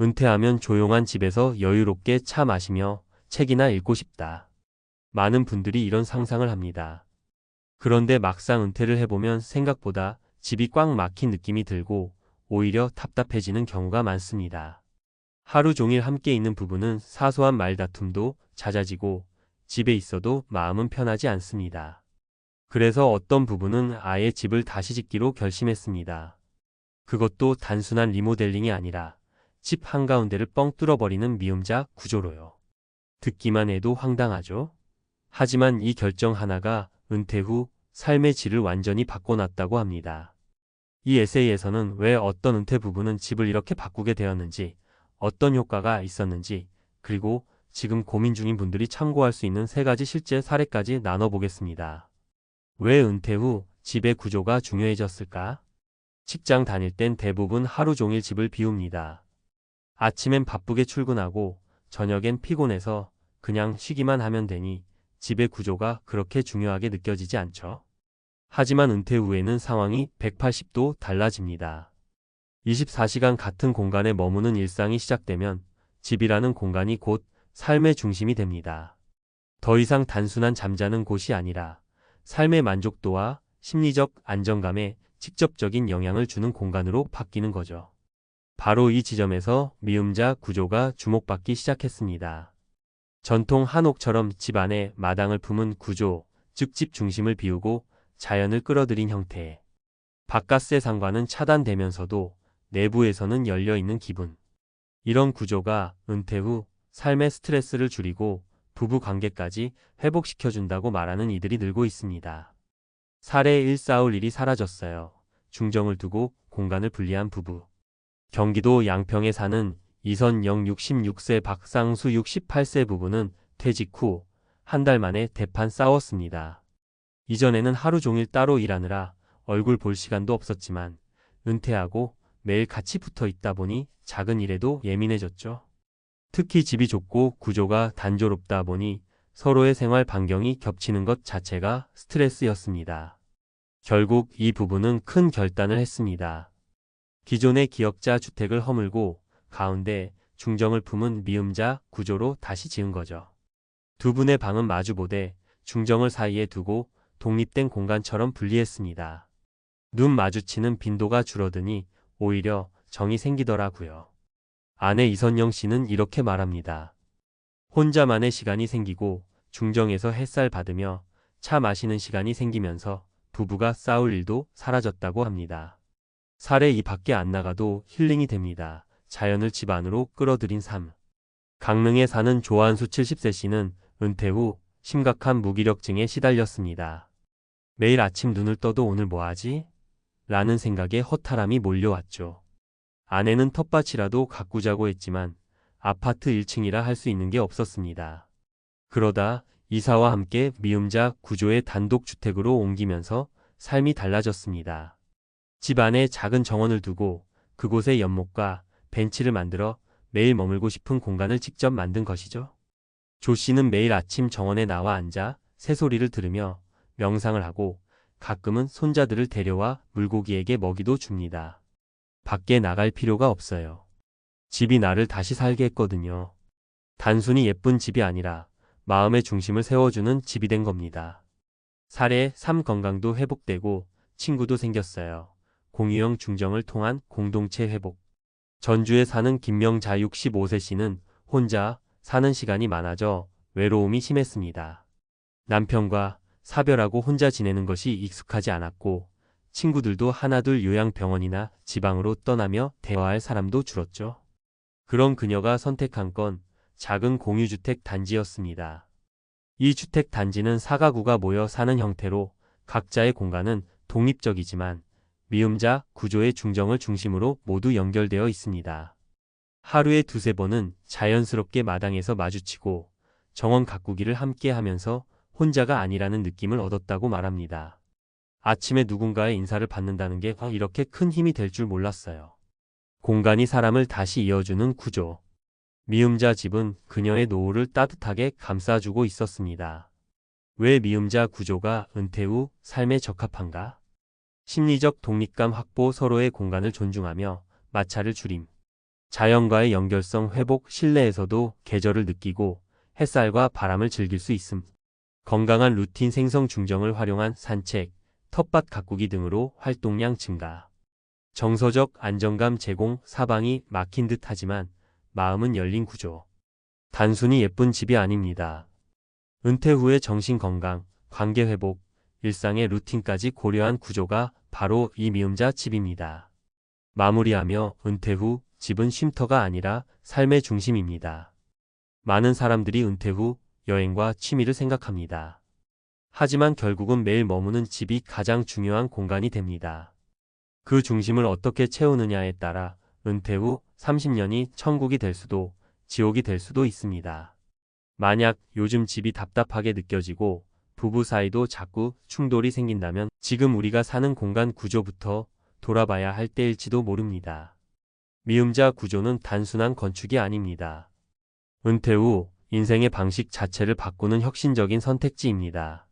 은퇴하면 조용한 집에서 여유롭게 차 마시며 책이나 읽고 싶다. 많은 분들이 이런 상상을 합니다. 그런데 막상 은퇴를 해보면 생각보다 집이 꽉 막힌 느낌이 들고 오히려 답답해지는 경우가 많습니다. 하루 종일 함께 있는 부부는 사소한 말다툼도 잦아지고 집에 있어도 마음은 편하지 않습니다. 그래서 어떤 부부는 아예 집을 다시 짓기로 결심했습니다. 그것도 단순한 리모델링이 아니라 집 한가운데를 뻥 뚫어버리는 미음자 구조로요. 듣기만 해도 황당하죠? 하지만 이 결정 하나가 은퇴 후 삶의 질을 완전히 바꿔놨다고 합니다. 이 에세이에서는 왜 어떤 은퇴 부부는 집을 이렇게 바꾸게 되었는지, 어떤 효과가 있었는지, 그리고 지금 고민 중인 분들이 참고할 수 있는 3가지 실제 사례까지 나눠보겠습니다. 왜 은퇴 후 집의 구조가 중요해졌을까? 직장 다닐 땐 대부분 하루 종일 집을 비웁니다. 아침엔 바쁘게 출근하고 저녁엔 피곤해서 그냥 쉬기만 하면 되니 집의 구조가 그렇게 중요하게 느껴지지 않죠. 하지만 은퇴 후에는 상황이 180도 달라집니다. 24시간 같은 공간에 머무는 일상이 시작되면 집이라는 공간이 곧 삶의 중심이 됩니다. 더 이상 단순한 잠자는 곳이 아니라 삶의 만족도와 심리적 안정감에 직접적인 영향을 주는 공간으로 바뀌는 거죠. 바로 이 지점에서 미음자 구조가 주목받기 시작했습니다. 전통 한옥처럼 집 안에 마당을 품은 구조, 즉 집 중심을 비우고 자연을 끌어들인 형태. 바깥 세상과는 차단되면서도 내부에서는 열려있는 기분. 이런 구조가 은퇴 후 삶의 스트레스를 줄이고 부부 관계까지 회복시켜준다고 말하는 이들이 늘고 있습니다. 사례 1. 싸울 일이 사라졌어요. 중정을 두고 공간을 분리한 부부. 경기도 양평에 사는 이선영 66세 박상수 68세 부부는 퇴직 후 한 달 만에 대판 싸웠습니다. 이전에는 하루 종일 따로 일하느라 얼굴 볼 시간도 없었지만 은퇴하고 매일 같이 붙어 있다 보니 작은 일에도 예민해졌죠. 특히 집이 좁고 구조가 단조롭다 보니 서로의 생활 반경이 겹치는 것 자체가 스트레스였습니다. 결국 이 부부는 큰 결단을 했습니다. 기존의 기역자 주택을 허물고 가운데 중정을 품은 미음자 구조로 다시 지은 거죠. 두 분의 방은 마주보되 중정을 사이에 두고 독립된 공간처럼 분리했습니다. 눈 마주치는 빈도가 줄어드니 오히려 정이 생기더라고요. 아내 이선영 씨는 이렇게 말합니다. 혼자만의 시간이 생기고 중정에서 햇살 받으며 차 마시는 시간이 생기면서 부부가 싸울 일도 사라졌다고 합니다. 사례 2. 밖에 안 나가도 힐링이 됩니다. 자연을 집 안으로 끌어들인 삶. 강릉에 사는 조한수 70세 씨는 은퇴 후 심각한 무기력증에 시달렸습니다. 매일 아침 눈을 떠도 오늘 뭐하지? 라는 생각에 허탈함이 몰려왔죠. 아내는 텃밭이라도 가꾸자고 했지만 아파트 1층이라 할 수 있는 게 없었습니다. 그러다 이사와 함께 미음자 구조의 단독주택으로 옮기면서 삶이 달라졌습니다. 집 안에 작은 정원을 두고 그곳에 연못과 벤치를 만들어 매일 머물고 싶은 공간을 직접 만든 것이죠. 조 씨는 매일 아침 정원에 나와 앉아 새소리를 들으며 명상을 하고 가끔은 손자들을 데려와 물고기에게 먹이도 줍니다. 밖에 나갈 필요가 없어요. 집이 나를 다시 살게 했거든요. 단순히 예쁜 집이 아니라 마음의 중심을 세워주는 집이 된 겁니다. 사례 3. 건강도 회복되고 친구도 생겼어요. 공유형 중정을 통한 공동체 회복. 전주에 사는 김명자 65세 씨는 혼자 사는 시간이 많아져 외로움이 심했습니다. 남편과 사별하고 혼자 지내는 것이 익숙하지 않았고 친구들도 하나둘 요양병원이나 지방으로 떠나며 대화할 사람도 줄었죠. 그런 그녀가 선택한 건 작은 공유주택 단지였습니다. 이 주택 단지는 4가구가 모여 사는 형태로 각자의 공간은 독립적이지만 미음자 구조의 중정을 중심으로 모두 연결되어 있습니다. 하루에 2~3번은 자연스럽게 마당에서 마주치고 정원 가꾸기를 함께 하면서 혼자가 아니라는 느낌을 얻었다고 말합니다. 아침에 누군가의 인사를 받는다는 게 이렇게 큰 힘이 될 줄 몰랐어요. 공간이 사람을 다시 이어주는 구조. 미음자 집은 그녀의 노후를 따뜻하게 감싸주고 있었습니다. 왜 미음자 구조가 은퇴 후 삶에 적합한가? 심리적 독립감 확보, 서로의 공간을 존중하며 마찰을 줄임. 자연과의 연결성 회복, 실내에서도 계절을 느끼고 햇살과 바람을 즐길 수 있음. 건강한 루틴 생성 중정을 활용한 산책, 텃밭 가꾸기 등으로 활동량 증가. 정서적 안정감 제공, 사방이 막힌 듯 하지만 마음은 열린 구조. 단순히 예쁜 집이 아닙니다. 은퇴 후의 정신 건강, 관계 회복, 일상의 루틴까지 고려한 구조가 바로 이 미음자 집입니다. 마무리하며 은퇴 후 집은 쉼터가 아니라 삶의 중심입니다. 많은 사람들이 은퇴 후 여행과 취미를 생각합니다. 하지만 결국은 매일 머무는 집이 가장 중요한 공간이 됩니다. 그 중심을 어떻게 채우느냐에 따라 은퇴 후 30년이 천국이 될 수도 지옥이 될 수도 있습니다. 만약 요즘 집이 답답하게 느껴지고 부부 사이도 자꾸 충돌이 생긴다면 지금 우리가 사는 공간 구조부터 돌아봐야 할 때일지도 모릅니다. 미음자 구조는 단순한 건축이 아닙니다. 은퇴 후 인생의 방식 자체를 바꾸는 혁신적인 선택지입니다.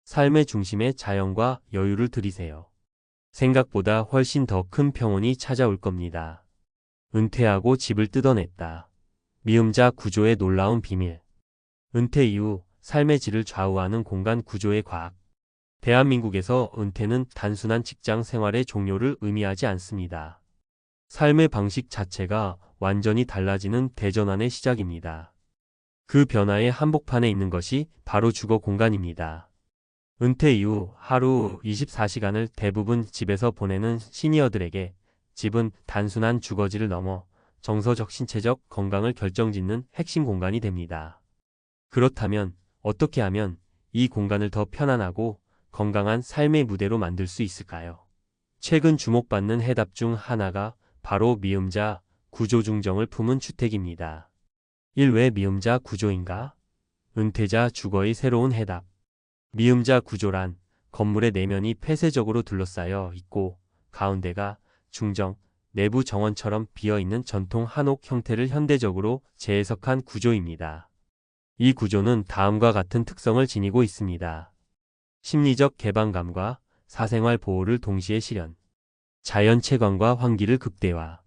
삶의 중심에 자연과 여유를 들이세요. 생각보다 훨씬 더 큰 평온이 찾아올 겁니다. 은퇴하고 집을 뜯어냈다. 미음자 구조의 놀라운 비밀. 은퇴 이후 삶의 질을 좌우하는 공간 구조의 과학. 대한민국에서 은퇴는 단순한 직장 생활의 종료를 의미하지 않습니다. 삶의 방식 자체가 완전히 달라지는 대전환의 시작입니다. 그 변화의 한복판에 있는 것이 바로 주거 공간입니다. 은퇴 이후 하루 24시간을 대부분 집에서 보내는 시니어들에게 집은 단순한 주거지를 넘어 정서적, 신체적 건강을 결정짓는 핵심 공간이 됩니다. 그렇다면 어떻게 하면 이 공간을 더 편안하고 건강한 삶의 무대로 만들 수 있을까요? 최근 주목받는 해답 중 하나가 바로 미음자 구조 중정을 품은 주택입니다. 1왜 미음자 구조인가? 은퇴자 주거의 새로운 해답. 미음자 구조란 건물의 내면이 폐쇄적으로 둘러싸여 있고 가운데가 중정, 내부 정원처럼 비어있는 전통 한옥 형태를 현대적으로 재해석한 구조입니다. 이 구조는 다음과 같은 특성을 지니고 있습니다. 심리적 개방감과 사생활 보호를 동시에 실현. 자연 채광과 환기를 극대화.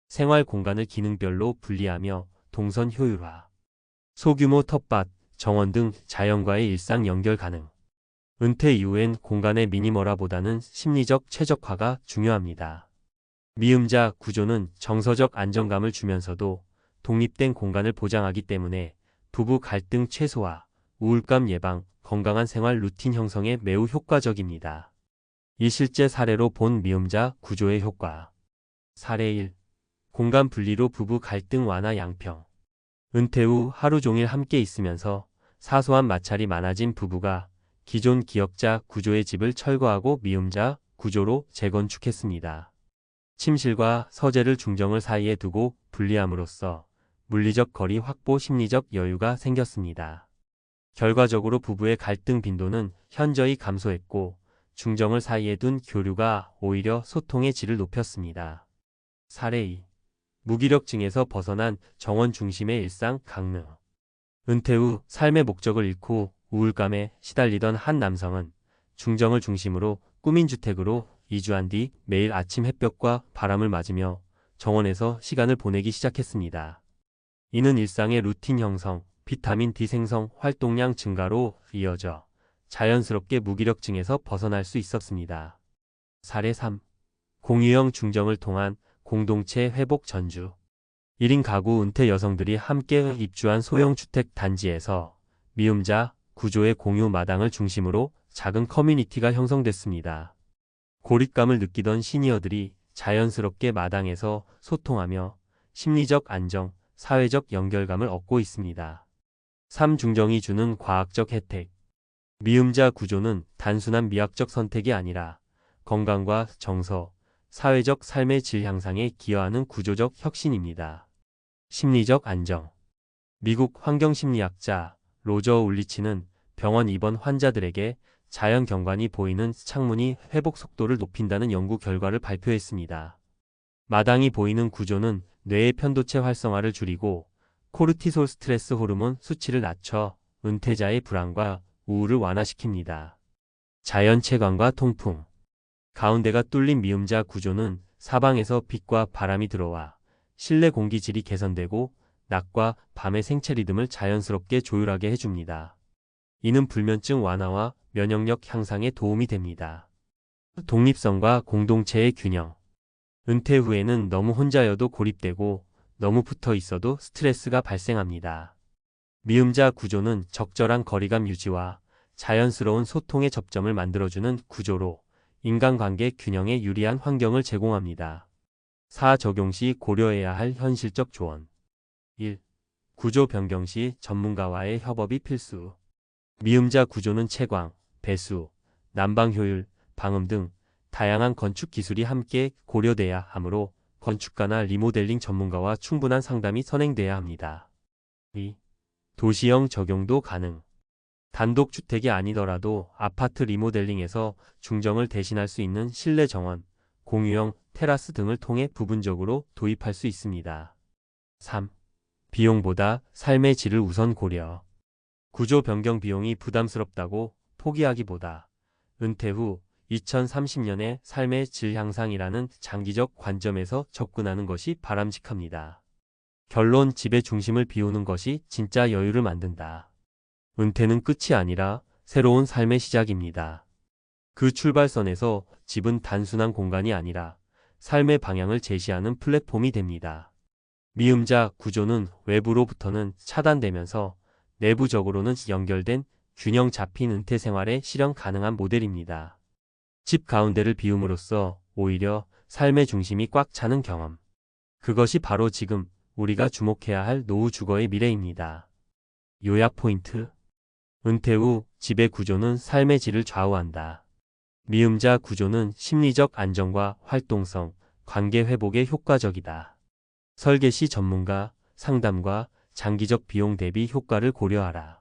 생활 공간을 기능별로 분리하며 동선 효율화. 소규모 텃밭, 정원 등 자연과의 일상 연결 가능. 은퇴 이후엔 공간의 미니멀화보다는 심리적 최적화가 중요합니다. 미음자 구조는 정서적 안정감을 주면서도 독립된 공간을 보장하기 때문에 부부 갈등 최소화, 우울감 예방, 건강한 생활 루틴 형성에 매우 효과적입니다. 이 실제 사례로 본 미음자 구조의 효과. 사례 1. 공간 분리로 부부 갈등 완화 양평. 은퇴 후 하루 종일 함께 있으면서 사소한 마찰이 많아진 부부가 기존 기역자 구조의 집을 철거하고 미음자 구조로 재건축했습니다. 침실과 서재를 중정을 사이에 두고 분리함으로써 물리적 거리 확보, 심리적 여유가 생겼습니다. 결과적으로 부부의 갈등 빈도는 현저히 감소했고 중정을 사이에 둔 교류가 오히려 소통의 질을 높였습니다. 사례 2. 무기력증에서 벗어난 정원 중심의 일상 강릉. 은퇴 후 삶의 목적을 잃고 우울감에 시달리던 한 남성은 중정을 중심으로 꾸민 주택으로 이주한 뒤 매일 아침 햇볕과 바람을 맞으며 정원에서 시간을 보내기 시작했습니다. 이는 일상의 루틴 형성, 비타민 D 생성, 활동량 증가로 이어져 자연스럽게 무기력증에서 벗어날 수 있었습니다. 사례 3. 공유형 중정을 통한 공동체 회복 전주. 1인 가구 은퇴 여성들이 함께 입주한 소형 주택 단지에서 미음자 구조의 공유 마당을 중심으로 작은 커뮤니티가 형성됐습니다. 고립감을 느끼던 시니어들이 자연스럽게 마당에서 소통하며 심리적 안정, 사회적 연결감을 얻고 있습니다. 3. 중정이 주는 과학적 혜택. 미음자 구조는 단순한 미학적 선택이 아니라 건강과 정서, 사회적 삶의 질 향상에 기여하는 구조적 혁신입니다. 심리적 안정. 미국 환경심리학자 로저 울리치는 병원 입원 환자들에게 자연 경관이 보이는 창문이 회복 속도를 높인다는 연구 결과를 발표했습니다. 마당이 보이는 구조는 뇌의 편도체 활성화를 줄이고 코르티솔 스트레스 호르몬 수치를 낮춰 은퇴자의 불안과 우울을 완화시킵니다. 자연 채광과 통풍. 가운데가 뚫린 미음자 구조는 사방에서 빛과 바람이 들어와 실내 공기질이 개선되고 낮과 밤의 생체 리듬을 자연스럽게 조율하게 해줍니다. 이는 불면증 완화와 면역력 향상에 도움이 됩니다. 독립성과 공동체의 균형. 은퇴 후에는 너무 혼자여도 고립되고 너무 붙어 있어도 스트레스가 발생합니다. 미음자 구조는 적절한 거리감 유지와 자연스러운 소통의 접점을 만들어주는 구조로 인간관계 균형에 유리한 환경을 제공합니다. 4. 적용 시 고려해야 할 현실적 조언. 1. 구조 변경 시 전문가와의 협업이 필수. 미음자 구조는 채광, 배수, 난방 효율, 방음 등 다양한 건축 기술이 함께 고려돼야 하므로 건축가나 리모델링 전문가와 충분한 상담이 선행돼야 합니다. 2. 도시형 적용도 가능. 단독주택이 아니더라도 아파트 리모델링에서 중정을 대신할 수 있는 실내 정원, 공유형, 테라스 등을 통해 부분적으로 도입할 수 있습니다. 3. 비용보다 삶의 질을 우선 고려. 구조 변경 비용이 부담스럽다고 포기하기보다 은퇴 후 2030년의 삶의 질 향상이라는 장기적 관점에서 접근하는 것이 바람직합니다. 결론, 집의 중심을 비우는 것이 진짜 여유를 만든다. 은퇴는 끝이 아니라 새로운 삶의 시작입니다. 그 출발선에서 집은 단순한 공간이 아니라 삶의 방향을 제시하는 플랫폼이 됩니다. 미음자 구조는 외부로부터는 차단되면서 내부적으로는 연결된 균형 잡힌 은퇴 생활에 실현 가능한 모델입니다. 집 가운데를 비움으로써 오히려 삶의 중심이 꽉 차는 경험. 그것이 바로 지금 우리가 주목해야 할 노후 주거의 미래입니다. 요약 포인트. 은퇴 후 집의 구조는 삶의 질을 좌우한다. 미음자 구조는 심리적 안정과 활동성, 관계 회복에 효과적이다. 설계 시 전문가, 상담과 장기적 비용 대비 효과를 고려하라.